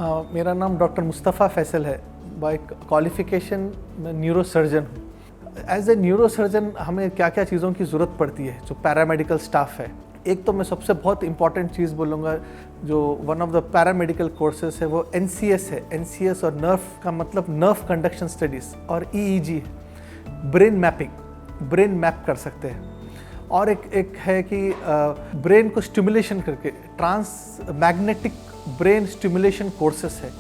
मेरा नाम डॉक्टर मुस्तफ़ा फैसल है। बाय क्वालिफ़िकेशन मैं न्यूरोसर्जन हूँ। एज ए न्यूरोसर्जन हमें क्या क्या चीज़ों की ज़रूरत पड़ती है जो पैरामेडिकल स्टाफ है। एक तो मैं सबसे बहुत इंपॉर्टेंट चीज़ बोलूँगा, जो one of the paramedical courses है वो NCS है। NCS और नर्व का मतलब नर्व कंडक्शन स्टडीज़, और EEG है, ब्रेन मैपिंग, ब्रेन मैप कर सकते हैं। और एक है कि ब्रेन को स्टिमुलेशन करके trans magnetic brain stimulation courses है।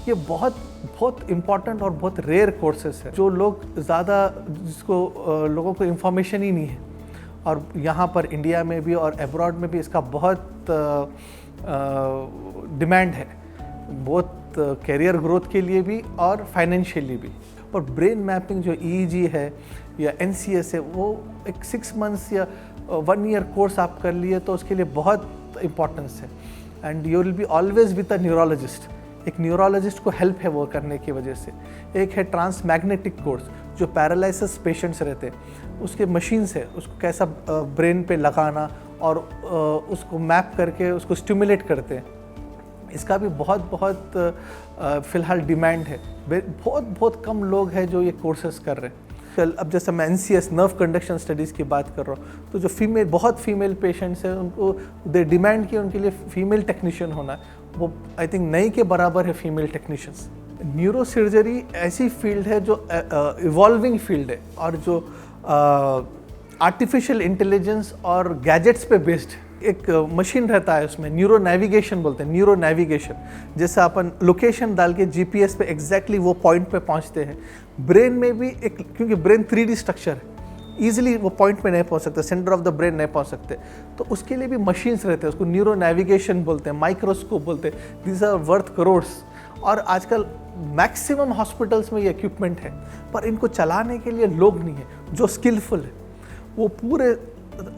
ये बहुत इम्पॉर्टेंट और बहुत रेयर कोर्सेस है, जो लोग जिसको लोगों को इन्फॉर्मेशन ही नहीं है। और यहाँ पर इंडिया में भी और अब्रॉड में भी इसका बहुत डिमांड है, बहुत कैरियर ग्रोथ के लिए भी और फाइनेंशियली भी। पर ब्रेन मैपिंग जो EEG है या NCS है, वो एक 6 मंथ्स या 1 ईयर कोर्स आप कर लिए तो उसके लिए बहुत इम्पोर्टेंस है। And you will be always with a neurologist. एक न्यूरोलॉजिस्ट को हेल्प है वो करने की वजह से। एक है ट्रांस मैग्नेटिक कोर्स, जो पैरालिसिस पेशेंट्स रहते हैं, उसके मशीन्स है, उसको कैसा ब्रेन पे लगाना और उसको मैप करके उसको स्टिमुलेट करते हैं। इसका भी बहुत फ़िलहाल डिमांड है। बहुत कम लोग हैं जो ये कोर्सेस कर रहे हैं। अब जैसे मैं NCS नर्व कंडक्शन स्टडीज़ की बात कर रहा हूँ, तो जो बहुत फीमेल पेशेंट्स हैं उनको दे डिमांड की उनके लिए फीमेल टेक्नीशियन होना है। वो आई थिंक नहीं के बराबर है फीमेल टेक्नीशियंस। न्यूरोसर्जरी ऐसी फील्ड है जो इवॉल्विंग फील्ड है और जो आर्टिफिशियल इंटेलिजेंस और गैजेट्स पे बेस्ड एक मशीन रहता है, उसमें न्यूरो नेविगेशन बोलते हैं। न्यूरो नेविगेशन जैसे अपन लोकेशन डाल के GPS पे एग्जैक्टली वो पॉइंट पे पहुंचते हैं। ब्रेन में भी एक, क्योंकि ब्रेन 3D स्ट्रक्चर है, ईजिली वो पॉइंट पे नहीं पहुंच सकते, सेंटर ऑफ द ब्रेन नहीं पहुंच सकते, तो उसके लिए भी मशीन्स रहते हैं। उसको न्यूरो नेविगेशन बोलते हैं, माइक्रोस्कोप बोलते हैं। These are worth crores. और आजकल मैक्सिमम हॉस्पिटल्स में ये इक्विपमेंट है, पर इनको चलाने के लिए लोग नहीं है जो स्किलफुल है। वो पूरे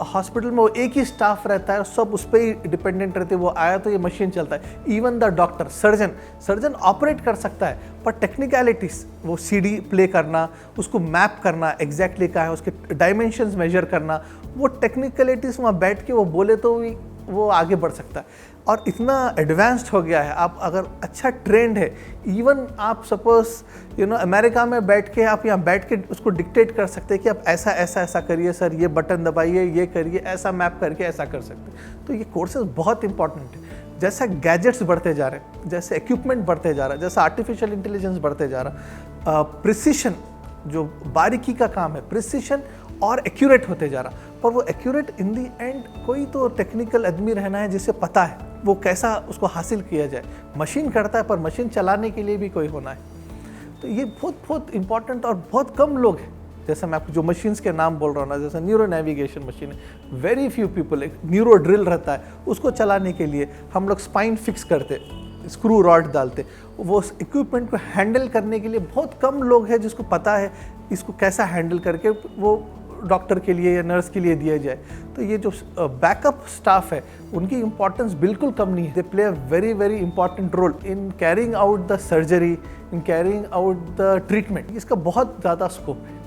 हॉस्पिटल में वो एक ही स्टाफ रहता है, सब उस पर ही डिपेंडेंट रहते हैं। वो आया तो ये मशीन चलता है। Even the doctor, surgeon operate कर सकता है, पर टेक्निकलिटीज, वो CD प्ले करना, उसको मैप करना एग्जैक्टली क्या है, उसके डायमेंशंस मेजर करना, वो टेक्निकलिटीज वहाँ बैठ के वो बोले तो वो आगे बढ़ सकता है। और इतना एडवांस्ड हो गया है, आप अगर अच्छा ट्रेंड है, इवन आप सपोज अमेरिका में बैठ के आप यहाँ बैठ के उसको डिक्टेट कर सकते हैं कि आप ऐसा करिए सर, ये बटन दबाइए, ये करिए, ऐसा मैप करके ऐसा कर सकते हैं। तो ये कोर्सेज बहुत इंपॉर्टेंट है। जैसा गैजेट्स बढ़ते जा रहे हैं, जैसे इक्विपमेंट बढ़ते जा रहा है, जैसा आर्टिफिशियल इंटेलिजेंस बढ़ते जा रहा, प्रिसिशन जो बारीकी का काम है, प्रिसिशन और एक्यूरेट होते जा रहा। पर वो एक्यूरेट इन दी एंड कोई तो टेक्निकल आदमी रहना है जिसे पता है वो कैसा उसको हासिल किया जाए। मशीन करता है, पर मशीन चलाने के लिए भी कोई होना है। तो ये बहुत इंपॉर्टेंट और बहुत कम लोग हैं। जैसे मैं आपको जो मशीन्स के नाम बोल रहा हूँ ना, जैसे न्यूरो नेविगेशन मशीन है, वेरी फ्यू पीपल। एक न्यूरो ड्रिल रहता है, उसको चलाने के लिए हम लोग स्पाइन फिक्स करते, स्क्रू रॉड डालते। वो इक्विपमेंट को हैंडल करने के लिए बहुत कम लोग हैं जिसको पता है इसको कैसा हैंडल करके वो डॉक्टर के लिए या नर्स के लिए दिया जाए। तो ये जो बैकअप स्टाफ है, उनकी इंपॉर्टेंस बिल्कुल कम नहीं है। They play a very important role in carrying out the surgery, in carrying out the treatment. इसका बहुत ज़्यादा स्कोप है।